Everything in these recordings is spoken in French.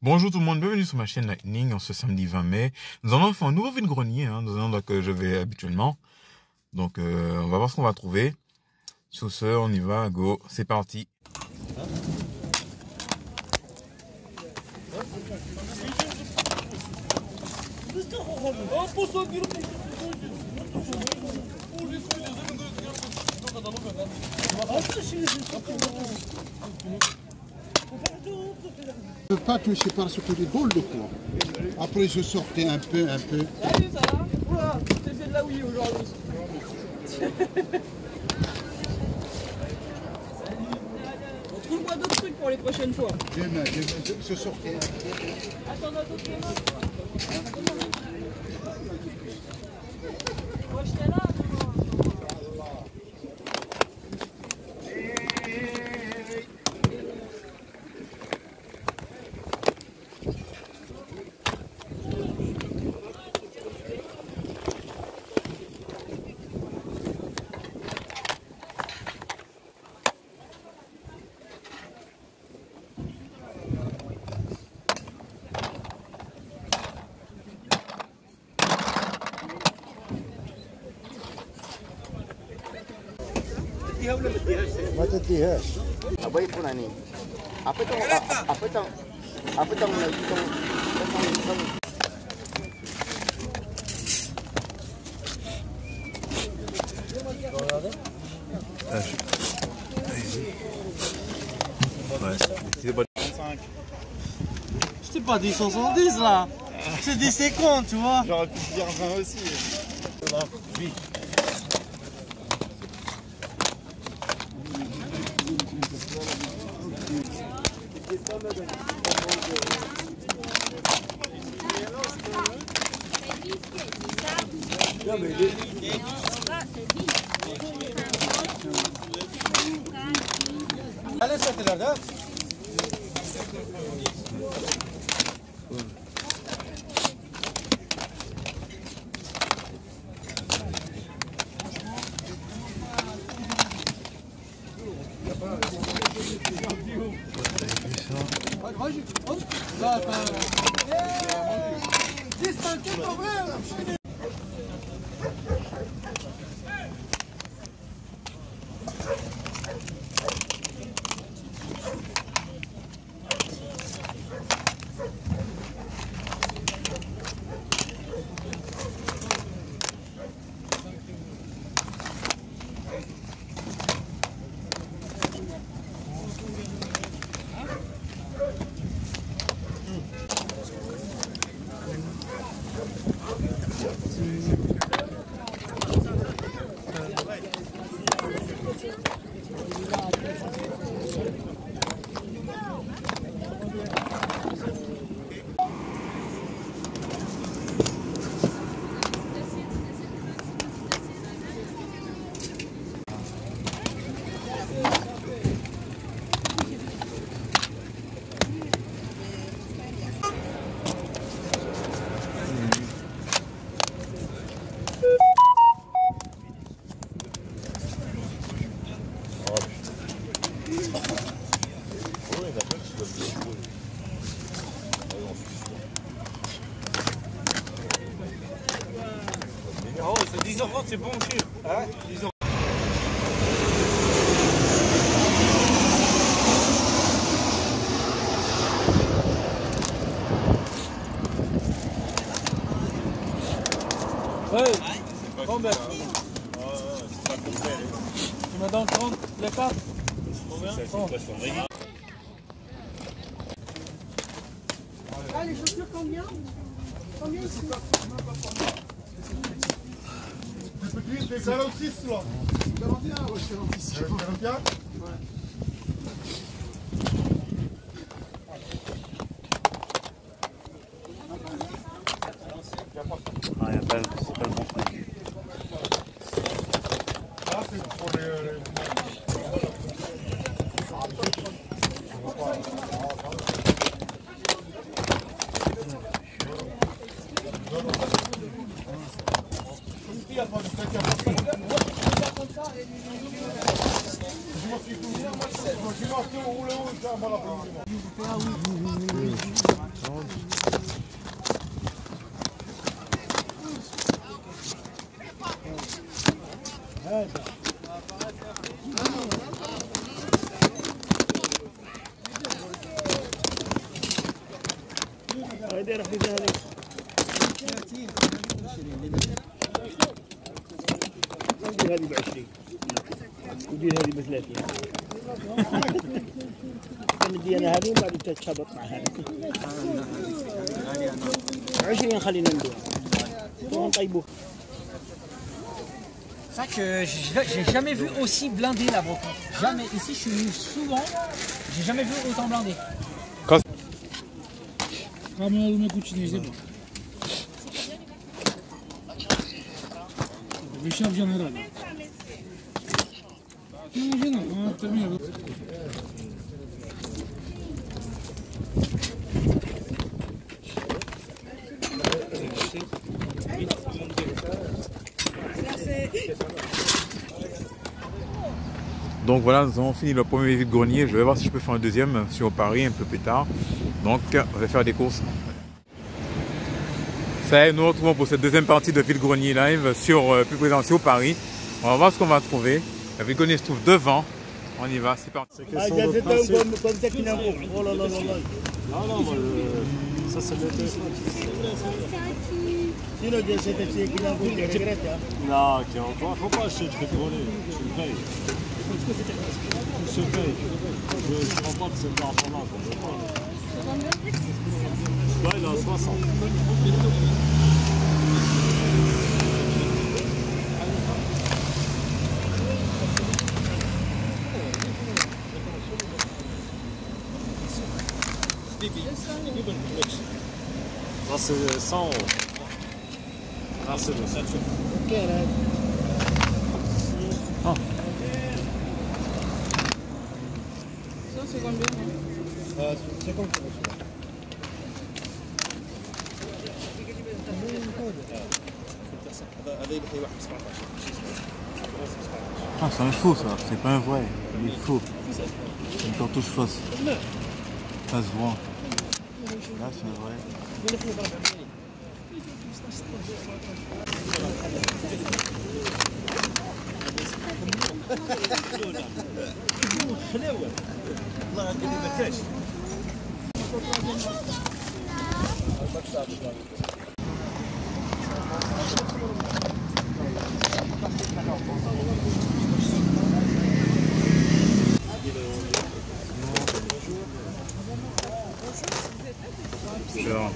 Bonjour tout le monde, bienvenue sur ma chaîne Lightning en ce samedi 20 mai. Nous allons faire un nouveau vide-grenier dans un endroit que je vais habituellement. Donc on va voir ce qu'on va trouver. Sur ce, on y va, go, c'est parti. Je ne peux pas toucher par-dessus les boules de quoi. Après je sortais un peu. Salut, ça va? Oula, t'es fait de la oui aujourd'hui. On trouve-moi d'autres trucs pour les prochaines fois. Demain, je sortais un peu. Attends, on a d'autres mains. Moi, j'étais là. ما تديهاش ابغى يكون عني apetang Je t'ai pas dit 70 là, j'ai dit 50, tu vois. J'aurais pu dire 20 aussi. Oui. Allez, sattılar da. Oh, c'est 10h30, c'est bon, chien. Hein 10h. Ouais, combien? Tu me donnes 30 les cartes? Combien? Ah, les chaussures, combien? Combien ici? C'est 46 là. 41, ouais, 46. 41 ouais. Ah, c'est pas le bon truc. Ah, c'est pour les... Je m'en suis rouler où ça, moi, la هذه راح فيها هذيك ندير هذه ب20 ندير هذه ب30 ندي انا هذه ومن بعد تتشابط مع هذه 20 خلينا ندير ونطيبوه. C'est vrai que j'ai jamais vu aussi blindé la brocante. Jamais. Ici, je suis venu souvent. J'ai jamais vu autant blindé. Kameralımı kuçinizde bu. Beş yapacaksın herhalde. Ne yapacaksın? Anahtarımı yapalım. Donc voilà, nous avons fini le premier vide-grenier. Je vais voir si je peux faire un deuxième sur Paris un peu plus tard. Donc, on va faire des courses. Ça y est, nous nous retrouvons pour cette deuxième partie de vide-grenier live sur plus présent sur Paris. On va voir ce qu'on va trouver. Le vide-grenier se trouve devant. On y va, c'est parti. Ah, il y a comme ça qui n'a pas. Oh là là là là. Non, non, ça c'est le téléphone. Sinon, il y a cette fille qui n'a pas, il regrette. Non, il ne faut pas acheter de vide-grenier. Tu le payes. Tu se payes. Je ne prends pas de cet argent-là. Là, il est à 60. Là, c'est 100 euros. Là, c'est le 7. Ah. Ça, c'est combien? C'est comme ça. Ah, c'est un faux ça, c'est pas un vrai, il est faux. C'est une cartouche fausse. Ça se voit. Là, c'est un vrai. Sure.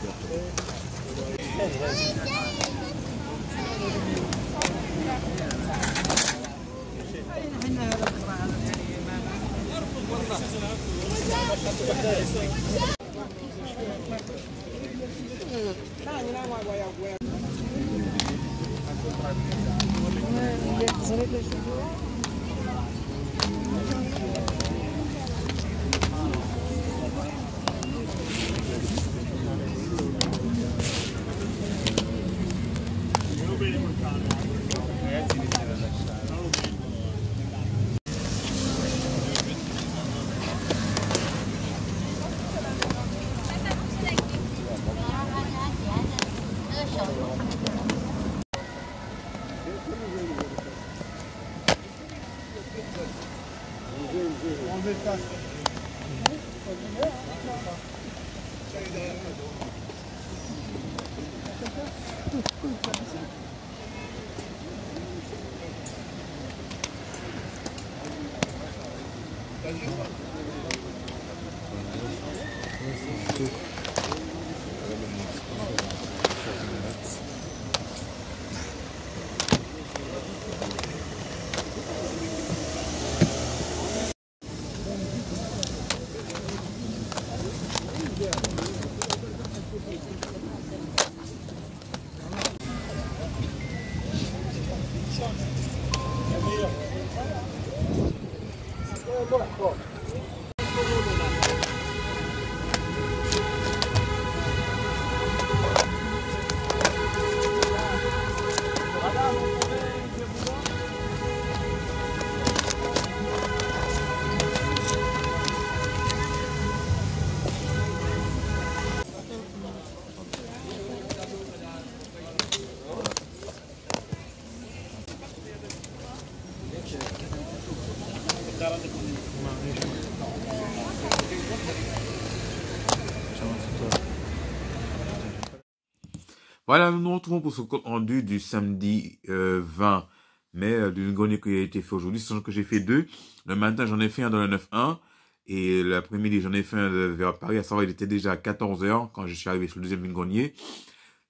Voilà, nous nous retrouvons pour ce compte rendu du samedi 20 mai d'une grenier qui a été fait aujourd'hui, sachant que j'ai fait deux. Le matin, j'en ai fait un dans le 9-1 et l'après-midi, j'en ai fait un vers Paris, à savoir il était déjà à 14 h quand je suis arrivé sur le deuxième grenier.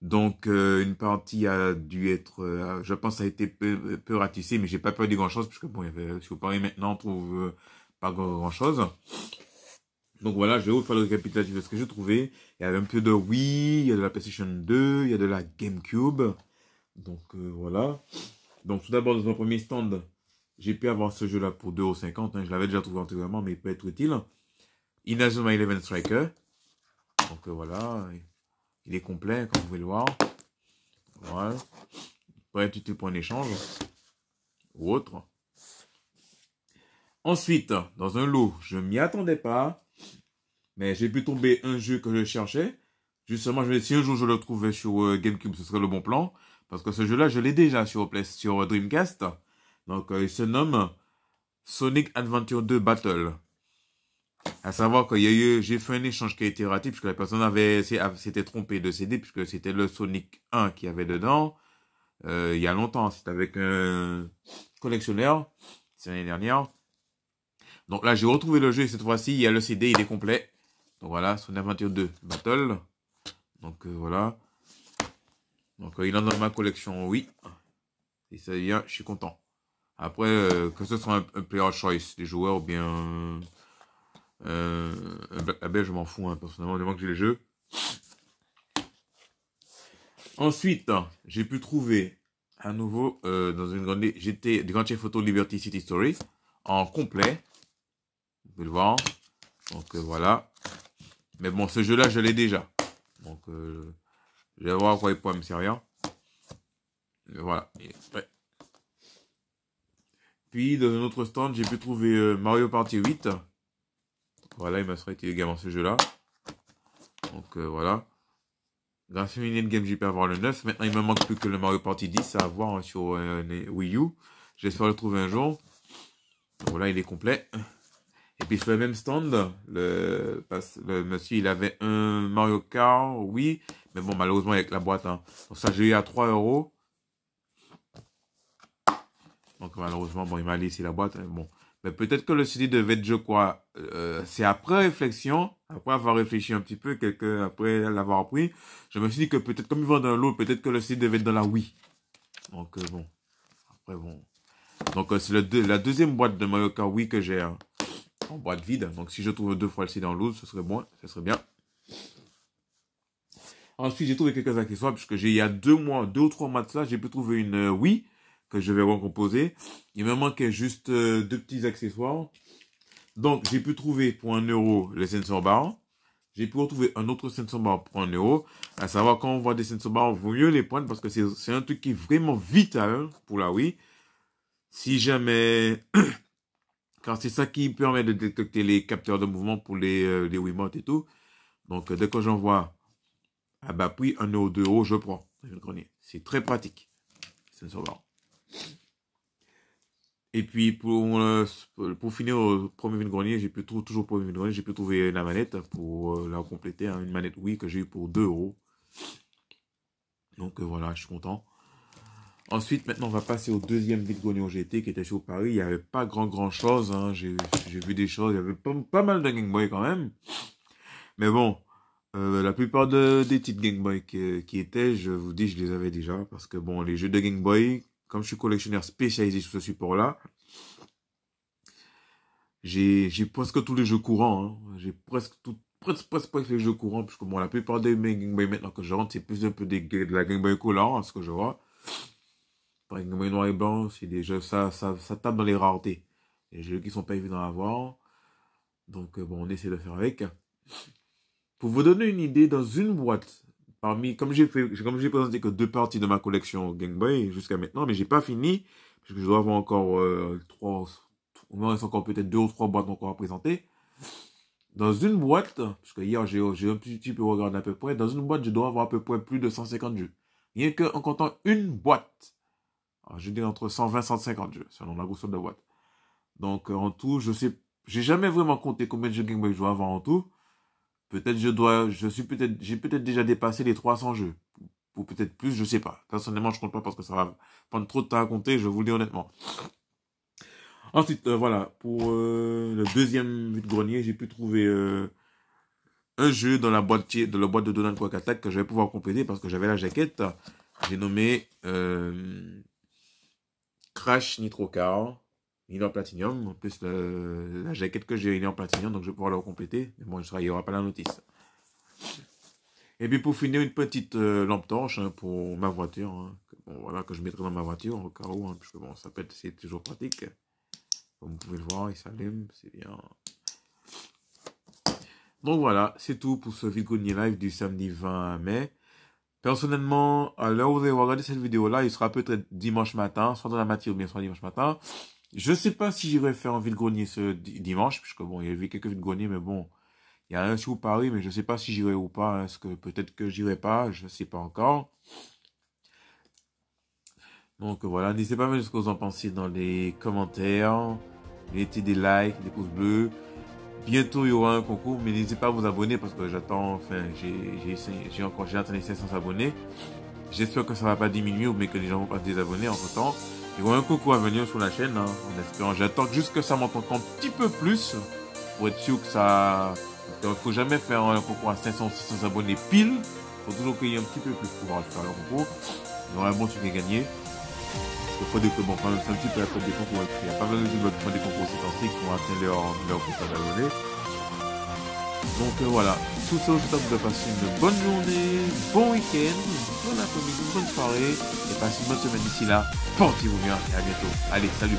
Donc, une partie a dû être, je pense, ça a été peu ratissée, mais j'ai pas perdu grand-chose, puisque bon, il y avait, si vous parlez maintenant, on trouve pas grand-chose. Donc voilà, je vais vous faire le récapitulatif de ce que j'ai trouvé. Il y avait un peu de Wii, il y a de la PlayStation 2, il y a de la GameCube. Donc voilà. Donc tout d'abord, dans un premier stand, j'ai pu avoir ce jeu-là pour 2,50 €. Hein. Je l'avais déjà trouvé antérieurement, mais il peut être utile. Inazuma Eleven Striker. Donc voilà, il est complet, comme vous pouvez le voir. Voilà. Il peut être utile pour un échange ou autre. Ensuite, dans un lot, je ne m'y attendais pas. Mais j'ai pu tomber un jeu que je cherchais. Justement, si un jour je le trouvais sur GameCube, ce serait le bon plan. Parce que ce jeu-là, je l'ai déjà sur Dreamcast. Donc, il se nomme Sonic Adventure 2 Battle. À savoir que j'ai fait un échange qui a été raté, puisque la personne s'était trompée de CD, puisque c'était le Sonic 1 qui avait dedans. Il y a longtemps, c'était avec un collectionneur. C'est l'année dernière. Donc là, j'ai retrouvé le jeu et cette fois-ci, il y a le CD, il est complet. Donc voilà, Sonic Adventure 2 Battle. Donc voilà. Donc il est dans ma collection, oui. Et ça vient, je suis content. Après, que ce soit un player choice des joueurs ou bien un Black Label, je m'en fous, hein, personnellement, du moment que j'ai les jeux. Ensuite, j'ai pu trouver à nouveau dans une grande GT, Grand Theft Auto Liberty City Story en complet. Vous pouvez le voir. Donc voilà. Mais bon, ce jeu-là, je l'ai déjà. Donc, je vais voir à quoi il pourrait me servir. Mais voilà. Puis, dans un autre stand, j'ai pu trouver Mario Party 8. Voilà, il m'a été également ce jeu-là. Donc, voilà. Grâce à une game, j'ai pu avoir le 9. Maintenant, il me manque plus que le Mario Party 10 à avoir hein, sur Wii U. J'espère le trouver un jour. Donc, voilà, il est complet. Et puis sur le même stand, le monsieur, il avait un Mario Kart, oui, mais bon, malheureusement avec la boîte. Hein. Donc ça, j'ai eu à 3 €. Donc malheureusement, bon, il m'a laissé la boîte. Hein, bon, mais peut-être que le CD devait être, je crois, c'est après réflexion, après avoir réfléchi un petit peu, après l'avoir appris, je me suis dit que peut-être, comme ils vendent un lot, peut-être que le CD devait être dans la Wii. Donc bon, après bon. Donc c'est la deuxième boîte de Mario Kart Wii que j'ai. Hein. En boîte vide, donc si je trouve 2 fois le CD en loose, ce serait bon, ce serait bien. Ensuite, j'ai trouvé quelques accessoires, puisque il y a 2 ou 3 mois de ça, j'ai pu trouver une Wii, que je vais recomposer. Il me manquait juste 2 petits accessoires. Donc, j'ai pu trouver pour 1 € le sensor bar. J'ai pu retrouver un autre sensor bar pour 1 €. À savoir, quand on voit des sensor bars, il vaut mieux les prendre, parce que c'est un truc qui est vraiment vital pour la Wii. Si jamais... Car c'est ça qui permet de détecter les capteurs de mouvement pour les Wiimotes et tout. Donc, dès que j'en vois à bas prix, 1 €, 2 €, je prends. C'est très pratique. Sensor bar. Et puis, pour finir au premier vide-grenier, toujours pour le vide-grenier, j'ai pu trouver la manette pour la compléter. Hein, une manette Wii que j'ai eu pour 2 €. Donc, voilà, je suis content. Ensuite, maintenant, on va passer au deuxième vide-grenier GT qui était sur Paris. Il n'y avait pas grand chose. Hein. J'ai vu des choses. Il y avait pas mal de Game Boy quand même. Mais bon, la plupart des titres Game Boy qui étaient, je vous dis, je les avais déjà. Parce que bon, les jeux de Game Boy, comme je suis collectionneur spécialisé sur ce support-là, j'ai presque tous les jeux courants. Hein. J'ai presque les jeux courants. Puisque bon, la plupart des Game Boy maintenant que je rentre, c'est plus un peu de la Game Boy Color, hein, ce que je vois. Par exemple, noir et blanc, c'est des jeux, ça tape dans les raretés. Les jeux qui sont pas évidents à avoir. Donc, bon, on essaie de faire avec. Pour vous donner une idée, dans une boîte, comme j'ai présenté que 2 parties de ma collection Game Boy jusqu'à maintenant, mais j'ai pas fini, parce que je dois avoir encore il me reste encore peut-être 2 ou 3 boîtes encore à présenter. Dans une boîte, parce que hier j'ai un petit peu regardé à peu près, dans une boîte, je dois avoir à peu près plus de 150 jeux. Rien qu'en comptant une boîte. Alors, je dis entre 120 et 150 jeux, selon la grosseur de la boîte. Donc en tout, je sais, j'ai jamais vraiment compté combien de jeux Game Boy je dois avoir en tout. Peut-être j'ai peut-être déjà dépassé les 300 jeux. Ou peut-être plus, je sais pas. Personnellement, je compte pas parce que ça va prendre trop de temps à compter, je vous le dis honnêtement. Ensuite, voilà, pour le deuxième vide-grenier, j'ai pu trouver un jeu dans la boîte de Donald Quack Attack que je vais pouvoir compléter parce que j'avais la jaquette. J'ai nommé Crash Nitro Car. Il est en platinium. En plus, la jaquette que j'ai, il est en platinium, donc je vais pouvoir le compléter. Mais bon, il n'y aura pas la notice. Et puis pour finir, une petite lampe torche hein, pour ma voiture. Hein, voilà, que je mettrai dans ma voiture au cas où. Hein, puisque bon, c'est toujours pratique. Comme vous pouvez le voir, il s'allume, c'est bien. Donc voilà, c'est tout pour ce vide-grenier live du samedi 20 mai. Personnellement, à l'heure où vous allez regarder cette vidéo-là, il sera peut-être dimanche matin, soit dans la matinée ou bien soit dimanche matin. Je sais pas si j'irai faire un vide-grenier ce dimanche, puisque bon, il y avait quelques vide-greniers, mais bon, il y a un sur Paris, mais je sais pas si j'irai ou pas. Est-ce que peut-être que j'irai pas, je sais pas encore. Donc voilà, n'hésitez pas à me dire ce que vous en pensez dans les commentaires. Mettez des likes, des pouces bleus. Bientôt il y aura un concours, mais n'hésitez pas à vous abonner parce que j'attends, enfin, j'ai atteint les 500 abonnés. J'espère que ça va pas diminuer ou bien que les gens vont pas se désabonner entre temps. Il y aura un concours à venir sur la chaîne, hein, en espérant. J'attends juste que ça monte encore un petit peu plus pour être sûr que ça. Il ne faut jamais faire un concours à 500 ou 600 abonnés pile. Il faut toujours qu'il y ait un petit peu plus pour pouvoir faire le concours. Il y aura un bon truc à gagner. Il faut dire que bon, quand même, c'est un petit peu la code des concours. Il n'y a pas mal de gens qui font des concours ces temps-ci qui vont atteindre leur compte d'abonnés. Donc voilà, tout ça, je vous souhaite de passer une bonne journée, bon week-end, bon après-midi, bonne soirée, et passez une bonne semaine d'ici là. Portez-vous bien et à bientôt. Allez, salut!